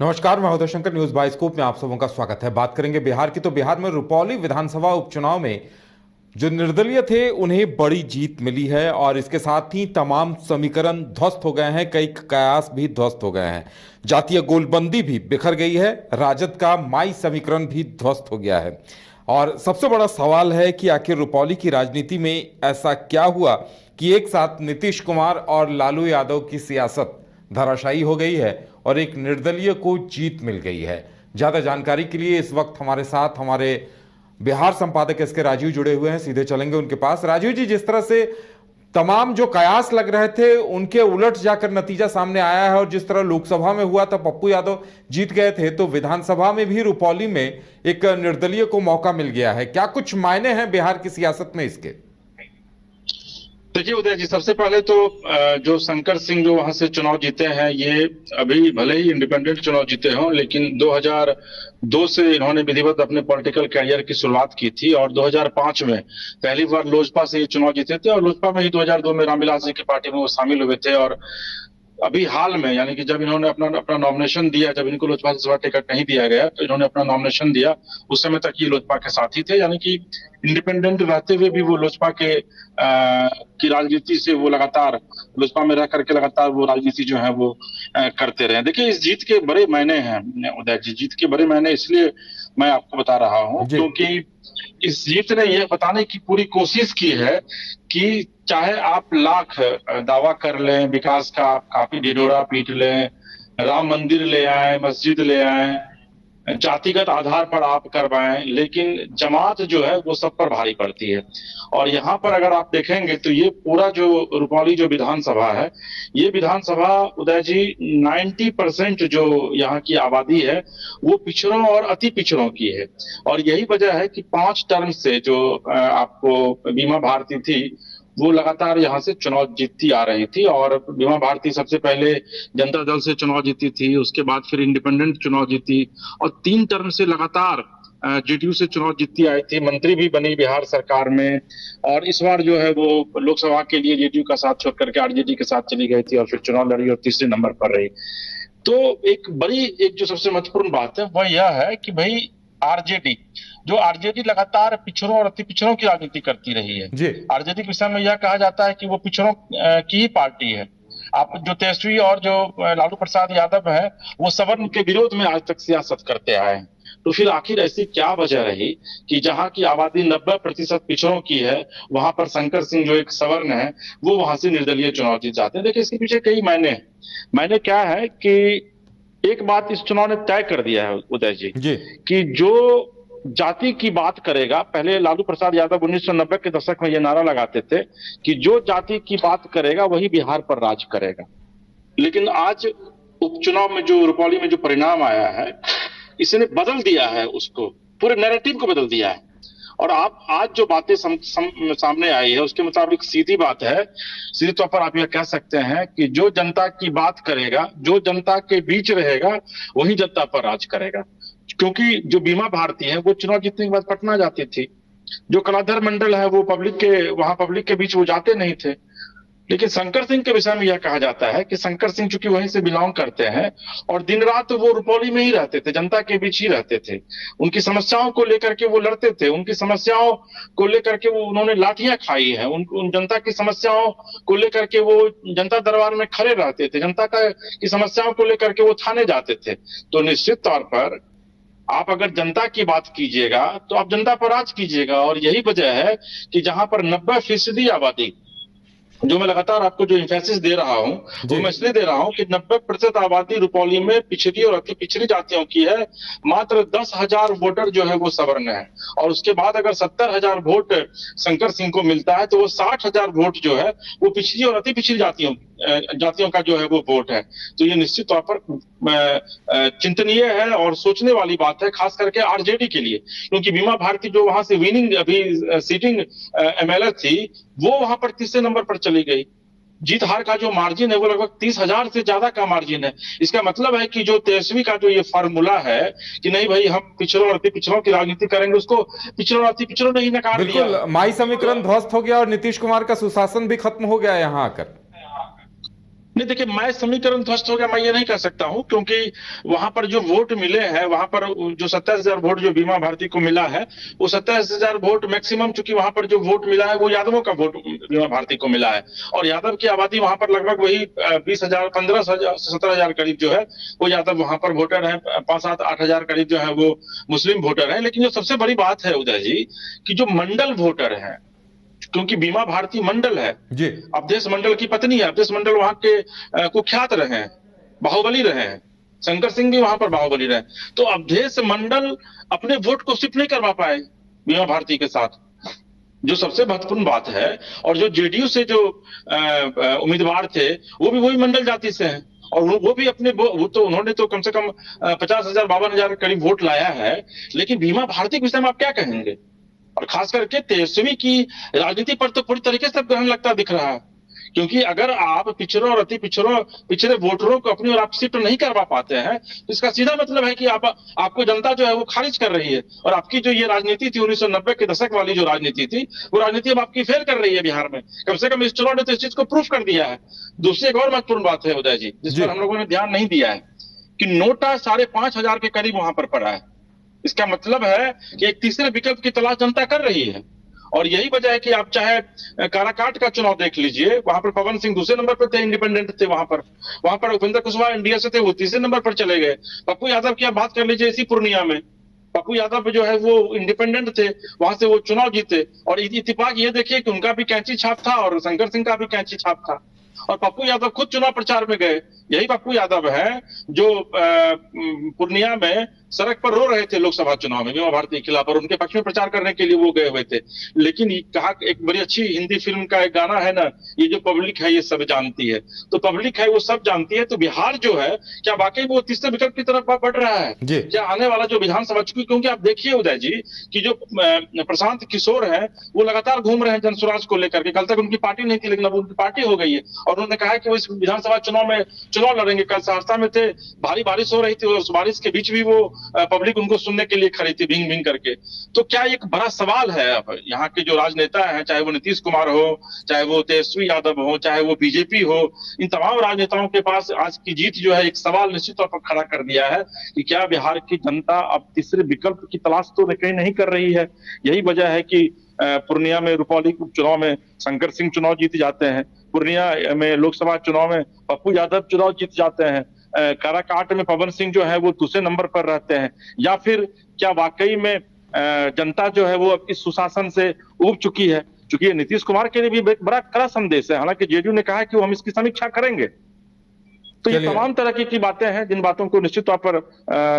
नमस्कार, मैं Uday Shankar. News bioscope में आप सबों का स्वागत है। बात करेंगे बिहार की। तो बिहार में रुपौली विधानसभा उपचुनाव में जो निर्दलीय थे उन्हें बड़ी जीत मिली है और इसके साथ ही तमाम समीकरण ध्वस्त हो गए हैं, कई कयास भी ध्वस्त हो गए हैं, जातीय गोलबंदी भी बिखर गई है, राजद का माई समीकरण भी ध्वस्त हो गया है। और सबसे बड़ा सवाल है कि आखिर रुपौली की राजनीति में ऐसा क्या हुआ कि एक साथ नीतीश कुमार और लालू यादव की सियासत धराशायी हो गई है और एक निर्दलीय को जीत मिल गई है। ज्यादा जानकारी के लिए इस वक्त हमारे साथ हमारे बिहार संपादक एस के राजीव जुड़े हुए हैं। सीधे चलेंगे उनके पास। राजीव जी, जिस तरह से तमाम जो कयास लग रहे थे उनके उलट जाकर नतीजा सामने आया है और जिस तरह लोकसभा में हुआ था पप्पू यादव जीत गए थे, तो विधानसभा में भी रुपौली में एक निर्दलीय को मौका मिल गया है। क्या कुछ मायने हैं बिहार की सियासत में इसके? देखिए उदय जी, सबसे पहले तो जो शंकर सिंह जो वहां से चुनाव जीते हैं, ये अभी भले ही इंडिपेंडेंट चुनाव जीते हों, लेकिन 2002 से इन्होंने विधिवत अपने पॉलिटिकल कैरियर की शुरुआत की थी और 2005 में पहली बार लोजपा से ये चुनाव जीते थे और लोजपा में ही 2002 में रामविलास जी की पार्टी में वो शामिल हुए थे। और अभी हाल में, यानी कि जब इन्होंने अपना अपना नॉमिनेशन दिया, जब इनको लोजपा से टिकट नहीं दिया गया तो इन्होंने अपना नॉमिनेशन दिया, उस समय तक ये लोजपा के साथी थे, यानी कि इंडिपेंडेंट रहते हुए भी वो लोजपा के की राजनीति से वो लगातार लोजपा में रह करके लगातार वो राजनीति जो है वो करते रहे। देखिए, इस जीत के बड़े मायने हैं उदय जी। जीत के बड़े मायने इसलिए मैं आपको बता रहा हूं जी। क्योंकि इस जीत ने यह बताने की पूरी कोशिश की है कि चाहे आप लाख दावा कर लें, विकास का काफी ढिढोरा पीट लें, राम मंदिर ले आए, मस्जिद ले आए, जातिगत आधार पर आप करवाएं, लेकिन जमात जो है वो सब पर भारी पड़ती है। और यहाँ पर अगर आप देखेंगे तो ये पूरा जो रुपौली जो विधानसभा है, ये विधानसभा उदय जी 90% जो यहाँ की आबादी है वो पिछड़ों और अति पिछड़ों की है। और यही वजह है कि 5 टर्म से जो आपको बीमा भारती थी वो लगातार यहाँ से चुनाव जीतती आ रही थी। और बीमा भारती सबसे पहले जनता दल से चुनाव जीती थी, उसके बाद फिर इंडिपेंडेंट चुनाव जीती और 3 टर्म से लगातार जेडीयू से चुनाव जीतती आई थी, मंत्री भी बनी बिहार सरकार में। और इस बार जो है वो लोकसभा के लिए जेडीयू का साथ छोड़ करके आरजेडी के साथ चली गई थी और फिर चुनाव लड़ी और तीसरे नंबर पर रही। तो एक जो सबसे महत्वपूर्ण बात है वह यह है कि भाई आरजेडी लगातार पिछड़ों और अति पिछड़ों की राजनीति करती रही है। आरजेडी के विषय में यह कहा जाता है कि वो पिछड़ों की ही पार्टी है। आप जो तेजस्वी और जो लालू प्रसाद यादव है वो सवर्ण के विरोध में आज तक सियासत करते आए हैं। तो फिर आखिर ऐसी क्या वजह रही कि जहां की आबादी 90% पिछड़ों की है, वहां पर शंकर सिंह जो एक सवर्ण है वो वहां से निर्दलीय चुनाव जीत जाते हैं? देखिए, इसके पीछे कई मायने हैं। मायने क्या है कि एक बात इस चुनाव ने तय कर दिया है उदय जी कि जो जाति की बात करेगा, पहले लालू प्रसाद यादव 1990 के दशक में यह नारा लगाते थे कि जो जाति की बात करेगा वही बिहार पर राज करेगा। लेकिन आज उपचुनाव में जो रुपौली में जो परिणाम आया है, इसने बदल दिया है, उसको पूरे नैरेटिव को बदल दिया है। और आप आज जो बातें सामने आई है उसके मुताबिक सीधी बात है, सीधे तौर पर आप यह कह सकते हैं कि जो जनता की बात करेगा, जो जनता के बीच रहेगा, वही जनता पर राज करेगा। क्योंकि जो बीमा भारती है वो चुनाव जीतने के बाद पटना जाती थी, जो कलाधर मंडल है वो पब्लिक के बीच वो जाते नहीं थे। लेकिन शंकर सिंह के विषय में यह कहा जाता है कि शंकर सिंह चूंकि वहीं से बिलोंग करते हैं और दिन रात वो रुपौली में ही रहते थे, जनता के बीच ही रहते थे, उनकी समस्याओं को लेकर के वो लड़ते थे, उनकी समस्याओं को लेकर के वो उन्होंने लाठियां खाई है, उन जनता की समस्याओं को लेकर के वो जनता दरबार में खड़े रहते थे, जनता की समस्याओं को लेकर के वो थाने जाते थे। तो निश्चित तौर पर आप अगर जनता की बात कीजिएगा तो आप जनता पर राज कीजिएगा। और यही वजह है कि जहां पर 90% आबादी, जो मैं लगातार आपको जो इंफेसिस दे रहा हूं वो मैं इसलिए दे रहा हूं कि 90% आबादी रुपौली में पिछड़ी और अति पिछड़ी जातियों की है। मात्र 10,000 वोटर जो है वो सवर्ण है और उसके बाद अगर 70,000 वोट शंकर सिंह को मिलता है तो वो 60,000 वोट जो है वो पिछड़ी और अति पिछड़ी जातियों का जो है वो वोट है। तो ये निश्चित तौर पर चिंतनीय है और सोचने वाली बात है, खास करके आरजेडी के लिए, क्योंकि बीमा भारती जो वहां से विनिंग अभी सीटिंग एमएलए थी वो वहां पर तीसरे नंबर पर चली गई। जीत हार का जो मार्जिन है वो लगभग 30,000 से ज्यादा का मार्जिन है। इसका मतलब है कि जो तेजस्वी का जो ये फार्मूला है कि नहीं भाई हम पिछड़ों और अति पिछड़ों की राजनीति करेंगे, उसको पिछड़ों और अति पिछड़ों ने ही नकार दिया। बिल्कुल, माई समीकरण ध्वस्त हो गया और नीतीश कुमार का सुशासन भी खत्म हो गया यहाँ आकर। नहीं, देखिए, मैं समीकरण ध्वस्त हो गया मैं ये नहीं कह सकता हूं, क्योंकि वहां पर जो वोट मिले हैं, वहां पर जो 27,000 वोट जो बीमा भारती को मिला है, वो 27,000 वोट मैक्सिमम, चूंकि वहां पर जो वोट मिला है वो यादवों का वोट बीमा भारती को मिला है। और यादव की आबादी वहां पर लगभग वही 20,000, 15,000, 17,000 करीब जो है वो यादव वहां पर वोटर है। 5-7-8,000 करीब जो है वो मुस्लिम वोटर है। लेकिन जो सबसे बड़ी बात है उदय जी, कि जो मंडल वोटर है, क्योंकि बीमा भारती मंडल है, जी। अवधेश मंडल की पत्नी है। अवधेश मंडल वहां के कुख्यात रहे हैं, बाहुबली रहे हैं। शंकर सिंह भी वहां पर बाहुबली रहे। तो अवधेश मंडल अपने वोट को शिफ्ट नहीं करवा पाए बीमा भारती के साथ, जो सबसे महत्वपूर्ण बात है। और जो जेडीयू से जो उम्मीदवार थे वो भी वही मंडल जाति से हैं, और वो भी अपने वो तो उन्होंने तो कम से कम 50,000, 52,000 के करीब वोट लाया है। लेकिन बीमा भारती के विषय में आप क्या कहेंगे? और खास करके तेजस्वी की राजनीति पर तो पूरी तरीके से ग्रहण लगता दिख रहा है, क्योंकि अगर आप पिछड़ों और अति पिछड़े वोटरों को अपनी ओर आप शिफ्ट नहीं करवा पाते हैं, तो इसका सीधा मतलब है कि आपको जनता जो है वो खारिज कर रही है। और आपकी जो ये राजनीति थी 1990 के दशक वाली जो राजनीति थी, वो राजनीति अब आपकी फेल कर रही है बिहार में। कम से कम इस चुनाव ने तो इस चीज को प्रूफ कर दिया है। दूसरी एक और महत्वपूर्ण बात है उदय जी, जिस पर हम लोगों ने ध्यान नहीं दिया है, कि नोटा 5,500 के करीब वहां पर पड़ा है। इसका मतलब है कि एक तीसरे विकल्प की तलाश जनता कर रही है। और यही वजह है कि आप चाहे काराकाट का चुनाव देख लीजिए, वहां पर पवन सिंह दूसरे नंबर पर थे, इंडिपेंडेंट थे। वहां पर उपेंद्र कुशवाहा इंडिया से थे, वो तीसरे नंबर पर चले गए। पप्पू यादव की आप बात कर लीजिए, इसी पूर्णिया में पप्पू यादव जो है वो इंडिपेंडेंट थे, वहां से वो चुनाव जीते। और इत्तेफाक ये देखिए कि उनका भी कैंची छाप था और शंकर सिंह का भी कैंची छाप था। और पप्पू यादव खुद चुनाव प्रचार में गए। यही पप्पू यादव है जो पूर्णिया में सड़क पर रो रहे थे लोकसभा चुनाव में बीमा भारती के खिलाफ, और उनके पक्ष में प्रचार करने के लिए वो गए हुए थे। लेकिन कहा, एक बड़ी अच्छी हिंदी फिल्म का एक गाना है ना, ये जो पब्लिक है ये सब जानती है। तो पब्लिक है वो सब जानती है। तो बिहार जो है, क्या वाकई वो तीसरे विकल्प की तरफ बढ़ रहा है? क्या आने वाला जो विधानसभा, क्योंकि आप देखिए उदय जी कि जो प्रशांत किशोर है वो लगातार घूम रहे हैं जनसुराज को लेकर के। कल तक उनकी पार्टी नहीं थी, लेकिन अब उनकी पार्टी हो गई है। और उन्होंने कहा है कि वो इस विधानसभा चुनाव में चुनाव लड़ेंगे। कल सहरसा में थे, भारी बारिश हो रही थी, और उस बारिश के बीच भी वो पब्लिक उनको सुनने के लिए खड़ी थी, भींग भींग करके। तो क्या एक बड़ा सवाल है अब यहाँ के जो राजनेता हैं, चाहे वो नीतीश कुमार हो, चाहे वो तेजस्वी यादव हो, चाहे वो बीजेपी हो, इन तमाम राजनेताओं के पास आज की जीत जो है एक सवाल निश्चित तौर पर खड़ा कर दिया है कि क्या बिहार की जनता अब तीसरे विकल्प की तलाश तो कहीं नहीं कर रही है। यही वजह है कि पूर्णिया में रुपौली उपचुनाव में शंकर सिंह चुनाव जीत जाते हैं, पूर्णिया में लोकसभा चुनाव में पप्पू यादव चुनाव जीत जाते हैं, काराकाट में पवन सिंह जो है वो दूसरे नंबर पर रहते हैं। या फिर क्या वाकई में जनता जो है वो अब इस सुशासन से उब चुकी है? क्योंकि ये नीतीश कुमार के लिए भी एक बड़ा कड़ा संदेश है। हालांकि जेडीयू ने कहा है कि वो हम इसकी समीक्षा करेंगे। तो ये तमाम तरह की बातें हैं, जिन बातों को निश्चित तौर पर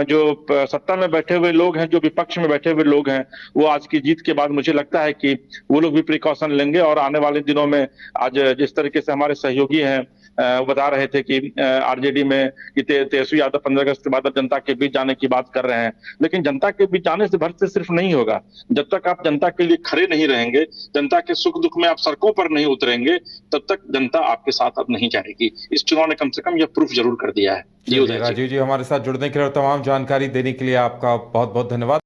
जो सत्ता में बैठे हुए लोग हैं, जो विपक्ष में बैठे हुए लोग हैं, वो आज की जीत के बाद मुझे लगता है कि वो लोग भी प्रिकॉशन लेंगे। और आने वाले दिनों में आज जिस तरीके से हमारे सहयोगी हैं बता रहे थे कि आरजेडी में तेजस्वी यादव 15 अगस्त के बाद अब जनता के बीच जाने की बात कर रहे हैं। लेकिन जनता के बीच जाने से भर से सिर्फ नहीं होगा। जब तक आप जनता के लिए खड़े नहीं रहेंगे, जनता के सुख दुख में आप सड़कों पर नहीं उतरेंगे, तब तक जनता आपके साथ अब नहीं जाएगी। इस चुनाव ने कम से कम यह प्रूफ जरूर कर दिया है। राजीव जी, हमारे साथ जुड़ने के लिए और तमाम जानकारी देने के लिए आपका बहुत बहुत धन्यवाद।